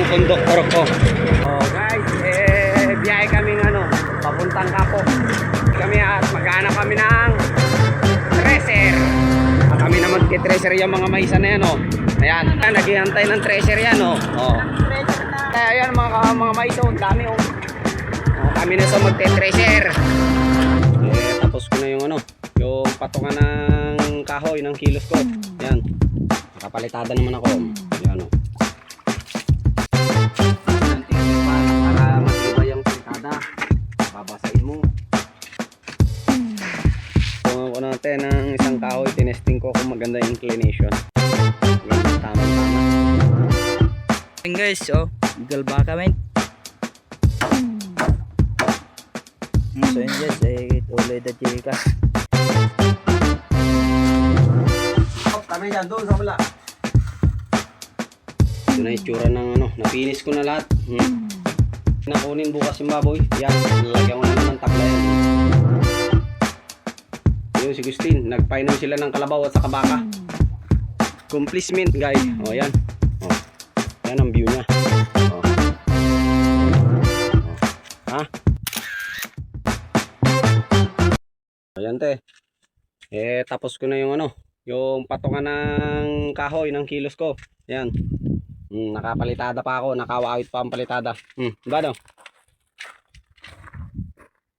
konduktor ko. Oh guys, biyahe kaming papuntang Kapo. Kami at maghanap kami ng treasure. Kami na magti-treasure yung mga maisa na yan, oh. Ayan, naghihantay ng treasure yan, oh. Oh. Ayan mga maisa, ang dami, oh. Oh, kami na sa magti-treasure. Tapos ko na yung yung patungan ng kahoy ng kilos ko. Ayan. Nakapalitada naman ako. Ayan, oh. Para matibay yung palitada. Babasahin mo. Tungan ko natin ng isang kahoy. Tinesting ko kung maganda yung inclination. Ayan, tama-tama. Ayan guys, oh. Igal baka men. So yun guys, ulit at chika. Kami dyan, doon sa wala. Ito na itsura ng napinis ko na lahat. Nakunin bukas yung baboy. Yan, nalagyan ko na naman tabla yan. Yun si Gustin, nagpainom sila ng kalabaw at saka baka. Complacement guys. O yan. O. Yan ang view nya. O. Ha? Ayan te. Tapos ko na yung yung patungan ng kahoy ng kilos ko. Ayan. Nakapalitada pa ako, nakawawit pa ang palitada. Ba no?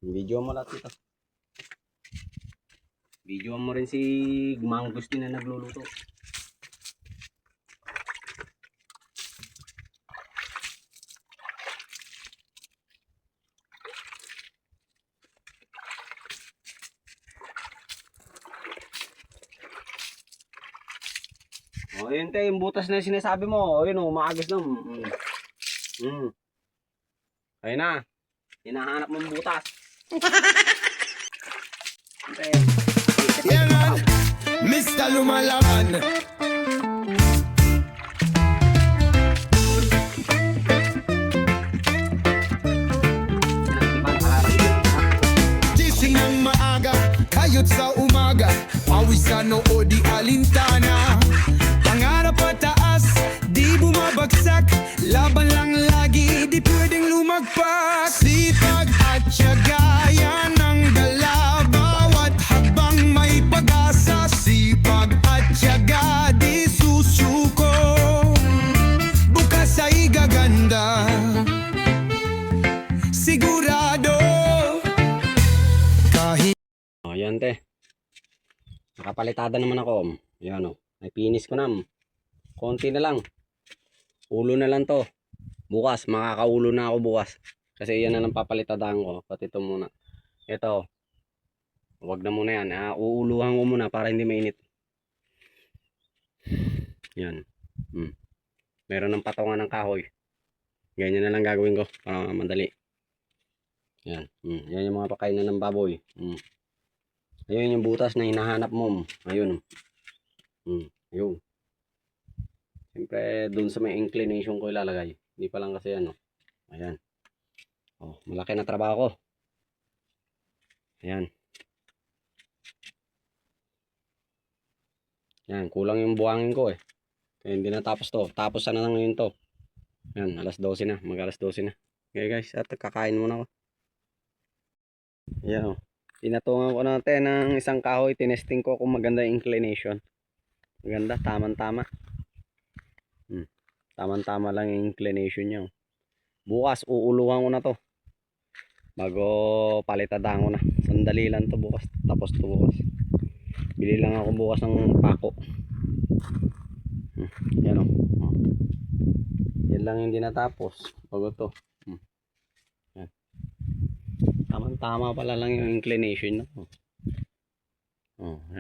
Video mo lahat ito. Video mo rin si Mang Gustin na nagluluto. O, yun tayo, yung butas na yung sinasabi mo. O, yun o, maagos na. Ayun na. Hinahanap mong butas. Yan, Mr. Lumalaban. Gising ng maaga, kayot sa umaga, pawisan o di alintana. Pangarap pataas, di bumabagsak, laban lang lagi, di pwedeng lumagpak. Sipag at tiyaga, yan ang dala, bawat habang may pag-asa. Sipag at tiyaga, di susuko, bukas ay gaganda, sigurado. Kahit Ayan te. Nakapalitada naman ako. Ayan o. May finish ko na. Konti na lang. Ulo na lang to. Bukas. Makakaulo na ako bukas. Kasi yan na lang papalitadaan ko. Pati ito muna. Ito. Huwag na muna yan. Uuluhan ko muna para hindi mainit. Yan. Meron ng patungan ng kahoy. Ganyan na lang gagawin ko. Para madali. Yan. Yan yung mga pakainan ng baboy. Ayun yung butas na hinahanap mo. Ayun. Ayun. Siyempre doon sa may inclination ko ilalagay. Hindi pa lang kasi Ayan. Oh, malaki na trabaho ko. Ayan. Yan, kulang yung buhangin ko eh. Kaya hindi na tapos to. Tapos sana lang ngayon to. Ayan, alas 12 na. Mag alas 12 na. Okay guys, at kakain muna ako. Ayan o. Tinatungan ko natin ng isang kahoy. Tinesting ko kung maganda yung inclination. Maganda, tamang-tama. Tamang-tama lang yung inclination niya. Bukas, uuluhan ko na to. Bago palitadaan ko na. Sandali lang to bukas. Tapos to bukas. Bili lang ako bukas ng pako. Yan o. Yan lang yung dinatapos. Bago to. Yan. Tamang-tama pala lang yung inclination.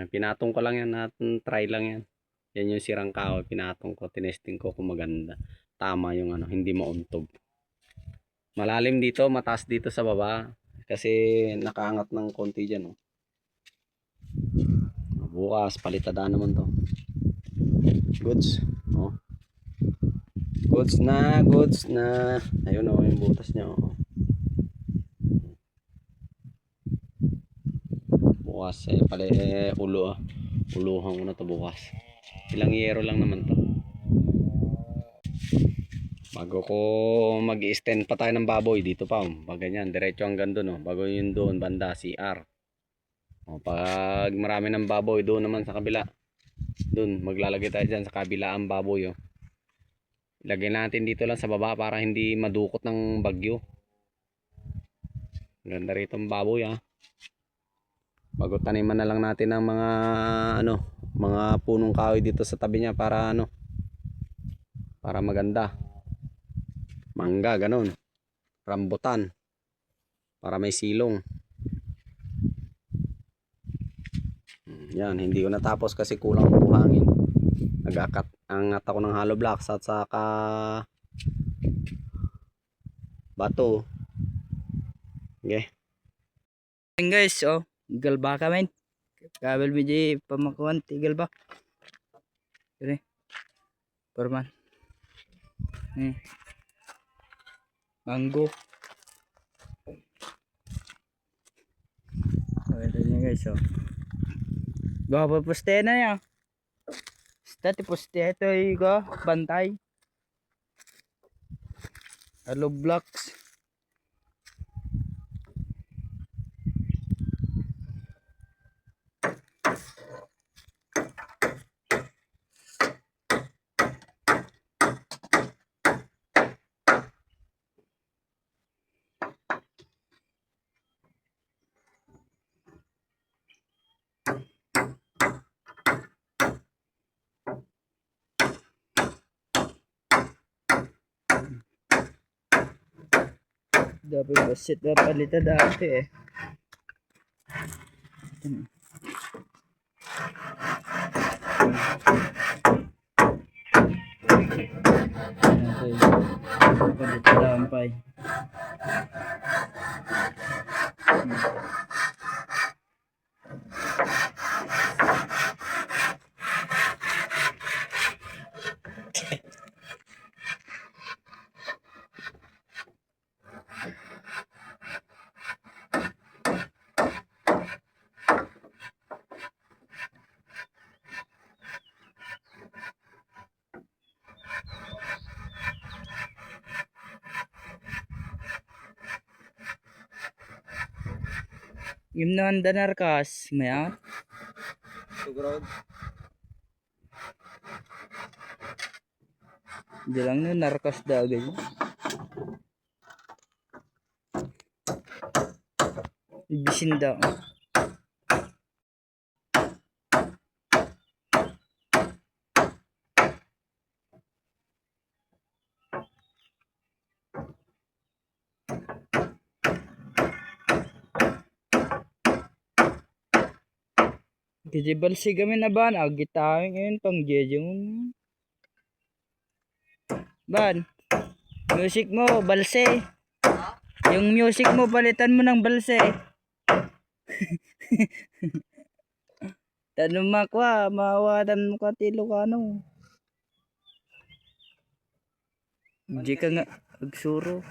Pinatong ko lang yan. Try lang yan. Yan yung sirang kahoy. Pinatong ko. Tinesting ko kung maganda. Tama yung hindi mauntog. Malalim dito. Mataas dito sa baba. Kasi nakaangat ng konti dyan. Bukas. Palitadaan naman to. Goods. Goods na. Goods na. Ayun yung butas niya. Bukas uluhan ko na to bukas. Ilang yero lang naman to. Bago ko mag-extend pa tayo ng baboy dito pa. Pag ganyan, diretso hanggang doon. Bago yun doon, banda, CR. Pag marami ng baboy, doon naman sa kabila. Doon, maglalagay tayo dyan sa kabila ang baboy. Ilagay natin dito lang sa baba para hindi madukot ng bagyo. Ganda rito ang baboy Bago taniman na lang natin ng mga mga punong kahoy dito sa tabi niya para para maganda. Mangga ganun. Rambutan para may silong. Yan, hindi ko natapos kasi kulang ang buhangin. Angat ako ng hollow blocks at saka bato. Okay. Ayan guys, tigal ba kami? Kabel biji pamakuan, tigal ba? Ini, perman. Nih, manggo. Ito niya guys, Gua poste na ya. Stati poste ito iga bantay. Hollow blocks. Dapat basit na palita dati Palita dampay. Yung nanda narkas, maya. Di lang na narkas dagay. Ibisin daw. Kijibal si kami na ban, agitawin ngayon pang jejong. Ban, music mo, balse. Yung music mo, palitan mo ng balse. Tanong makwa, mawatan mo ka tilo ka ano. Hindi ka nga, agsuro.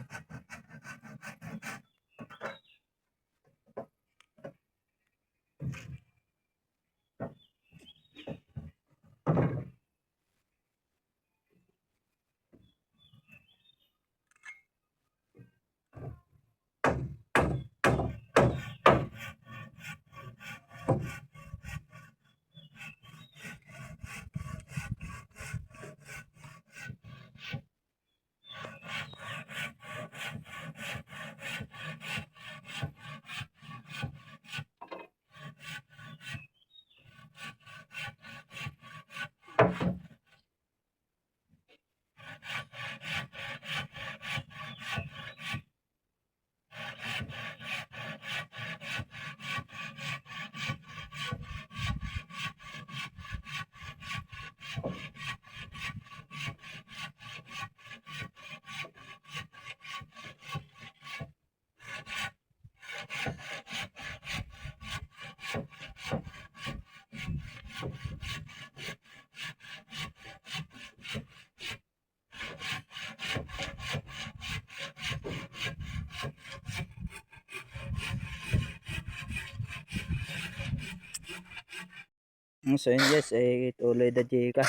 So yun guys, tuloy da jika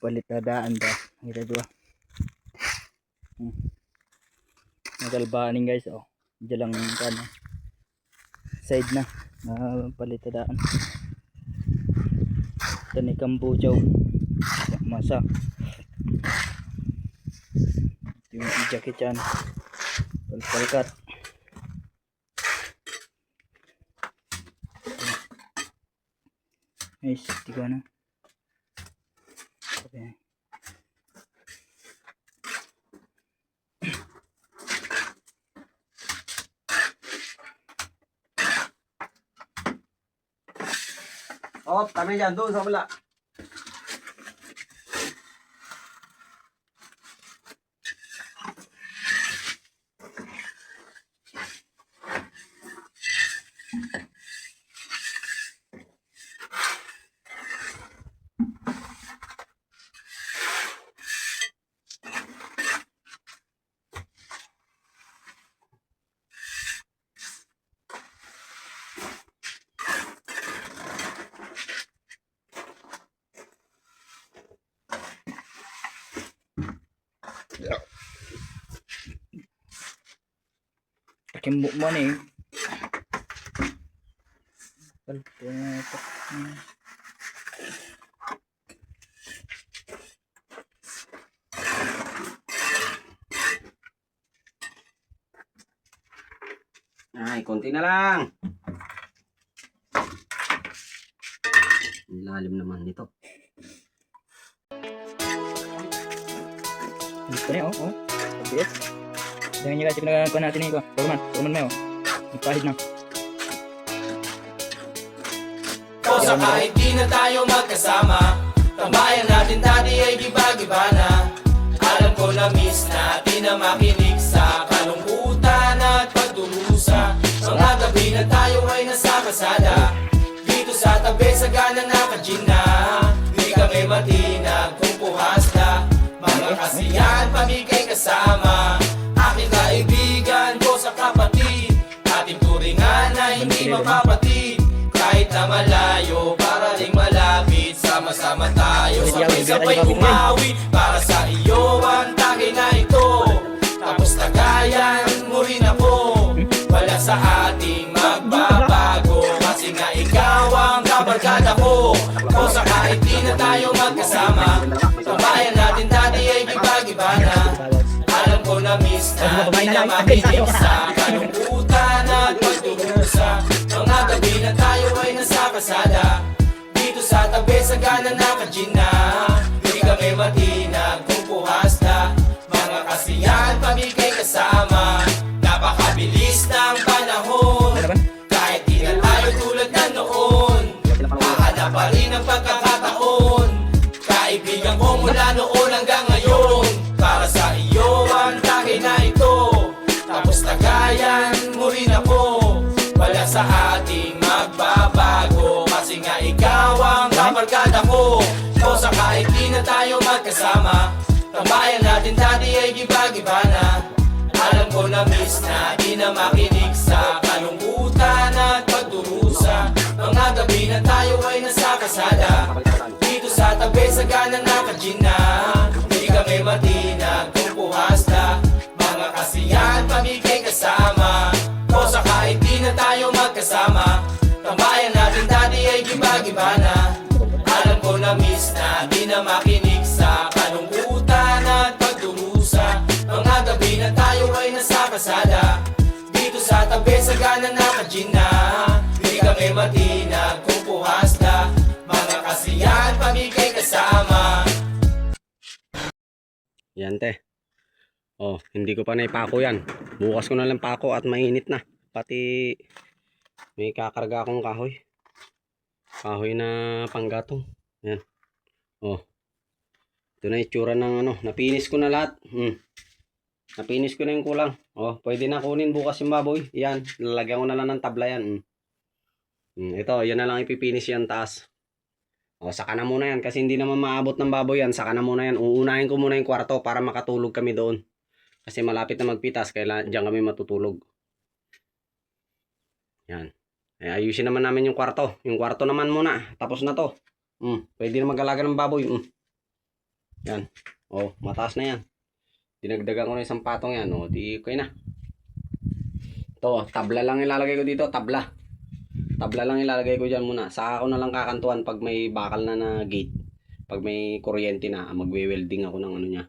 palit na daan da ito dua Nagalbaaning guys, oh. Diyan lang kan side na palitadaan. Tani kambujaw. Masa. Yung jacket yan. Palkat. Nice, tiga na. Okay. Oh, kami dyan, doon sa wala. Pakimbok mo na eh. Palkat. Ay, konti na lang. Ang lalim naman nito. Gusto niya, oh. Obvious. Jangan nyo guys, pinagawa natin ito. Turman mo, oh. Nagpahid na. O sa kahit di na tayo magkasama, tambayan natin dati ay giba-giba na. Alam ko na miss natin na makinig sa kalungkutan at pagdurusa. Mga gabi na tayo ay nasa kasada, dito sa tabi sa gana naka-gin na. Di kami matinag kung puhas na, mga kasiyahan pamigay kasama. Aking kaibigan ko sa kapatid, ating turingan na hindi mapapatid. Kahit na malayo, para ring malapit, sama-sama tayo, sabay-sabay umawi. Para sa iyo ang tagay na ito, tapos tagayan mo rin ako. Wala sa ating magbabago, kasi nga ikaw ang kabarkada ko. O sa kahit di na tayo magkasama, tambayan natin dati ay giba-giba na. Alam ko na miss na di na makinig sa kalungkutan at pagdurusa. Mga gabi na tayo ay nasa kasada, dito sa tabi sa gana naka-gin na. Di kami matinag kung puhas na, mga kasiyahan pamigay kasama. Napakabilis ng panahon, kahit di na tayo tulad na noon. Hahanap pa rin ang pagkakataon, kaibigan ko mula noon hanggang ngayon. Para sa iyo ang tagay na ito, tapos tagayan mo rin ako. Wala sa ating magbabago, kasi nga ikaw ang kabarkada ko. O sa kahit di na tayo magkasama, tambayan natin dati ay giba-giba na. Alam ko na miss na di na makinig sa kalungkutan at pagdurusa. Mga gabi na tayo ay nasa kasada, dito sa tabi sa gana naka-gin na. Di kami matinag kung puhas na, mga kasiyahan pamigay kasama. O sa kahit di na tayo magkasama, tambayan natin dati ay giba-giba na. Alam ko na miss na di na makinig sa kalungkutan at pagdurusa. Mga gabi na tayo ay nasa kasada, dito sa tabi sa gana naka-gin na. Di kami matinag kung puhas na, mga kasiyahan pamigay kasama. Yan te. Oh, hindi ko pa naipako yan. Bukas ko na lang pako at mainit na. Pati may kakarga akong kahoy. Kahoy na panggatong. Yan. Oh. Ito na itsura ng ano. Napinis ko na lahat. Napinis ko na yung kulang. Oh, pwede na kunin bukas yung baboy. Yan. Lalagyan ko na lang ng tabla yan. Ito, yan na lang ipipinis yan taas. O, saka na muna yan. Kasi hindi naman maabot ng baboy yan. Saka na muna yan. Uunahin ko muna yung kwarto para makatulog kami doon. Kasi malapit na magpitas. Kaya dyan kami matutulog. Yan. Ayusin naman namin yung kwarto. Yung kwarto naman muna. Tapos na to. Pwede na mag-alaga ng baboy. Yan. O, mataas na yan. Dinagdagan ko na isang patong yan. O, di okay na. Ito, tabla lang ilalagay ko dito. Tabla. Tabla lang ilalagay ko dyan muna. Saka ako na lang kakantuan pag may bakal na na gate. Pag may kuryente na, magwe-welding ako ng ano niya.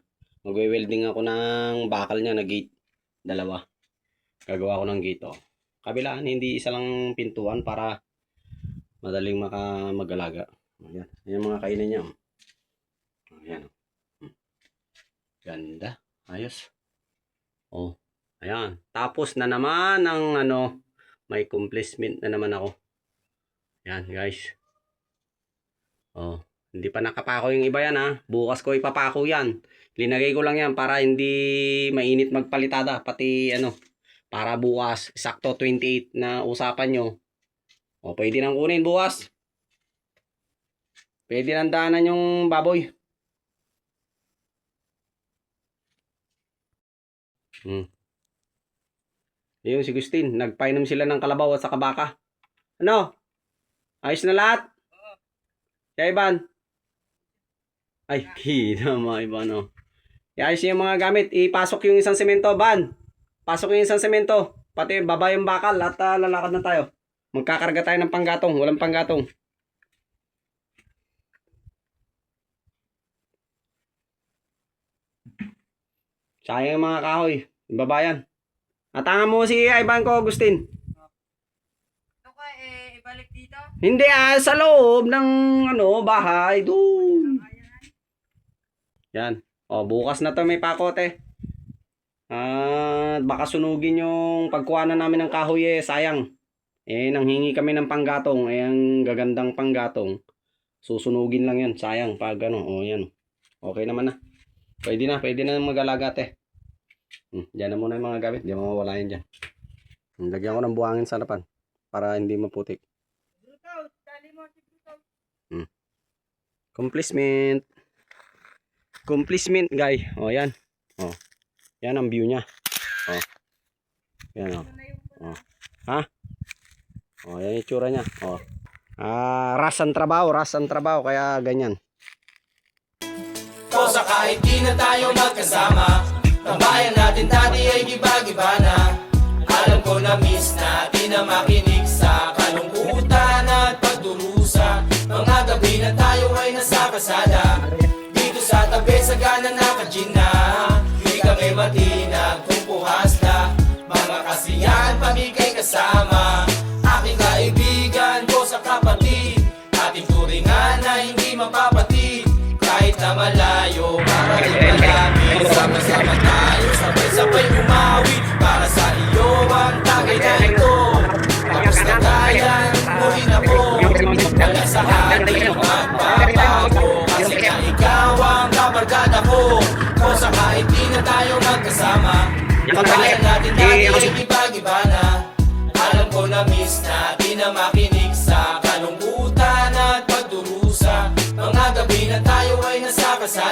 Magwe-welding ako ng bakal niya na gate. Dalawa. Gagawa ko ng gate. O. Kabilaan, hindi isa lang pintuan para madaling mag-alaga. Ayan. Ayan mga kainan niya. Ayan. Ganda. Ayos. Oh, ayan. Tapos na naman ang ano, may complacement na naman ako. Ayan, guys. Oh, hindi pa nakapako yung iba yan ha. Bukas ko ipapako yan. Linagay ko lang yan para hindi mainit magpalitada. Pati ano, para bukas, sakto 28 na usapan nyo. O, pwede nang kunin bukas. Pwede nang daanan yung baboy. Ayun si Gustin, nagpainom sila ng kalabaw at saka baka. Ano? Ayos na lahat? Kaya Iban? Ay, hina mga Iban, no. Iayos yung mga gamit. Ipasok yung isang semento, Ban. Pasok yung isang semento. Pati baba yung bakal at lalakad na tayo. Magkakarga tayo ng panggatong. Walang panggatong. Sayang yung mga kahoy. Yung babayan. Atangan mo si Ivan ko, Agustin. Ito ka, ibalik dito. Hindi sa loob ng ano, bahay. Doon. Yan. O, bukas na to may pakote. Baka sunugin yung pagkuha na namin ng kahoy sayang. Nanghingi kami ng panggatong. Ang gagandang panggatong. Susunugin lang yan. Sayang pag ano. O, yan. Okay naman na. Pwede na mag-alaga Diyan na muna yung mga gamit. Di mawawala yan dyan. Lagyan ko ng buhangin sa harapan para hindi maputik. Complacement. Complacement, guys. O, yan. O. Yan ang view niya. O. Yan, o. O. Ha? O, yan yung itsura niya. O. Ras ang trabaho. Kaya ganyan. Kosa kahit di na tayo magkasama, tambayan natin dati ay giba-giba na. Alam ko na miss natin na makinig sa kalungkutan at pagdurusa. Mga gabi na tayo ay nasa kasada, dito sa tabi sa gana nakagin na. Di kami matinag kung puhas na, mga kasiyahan pamigay kasama. Aking kaibigan ko sa kapatid, ating turingan na hindi mapapatid. Kahit na malayo, marating malapit, sama-sama tayo, sabay-sabay umawit. Para sa iyo ang tagay na ito. Tapos na tayan, muli na po. Wala sa ating magbabago, kasi nga ikaw ang kabarkada ko. Kosa kahit di na tayo magkasama, tambayan natin dati ay iba-iba na. Alam ko na miss natin na makinig sa kalungkutan at pagdurusa. Mga gabi na tayo ay nasa kasama.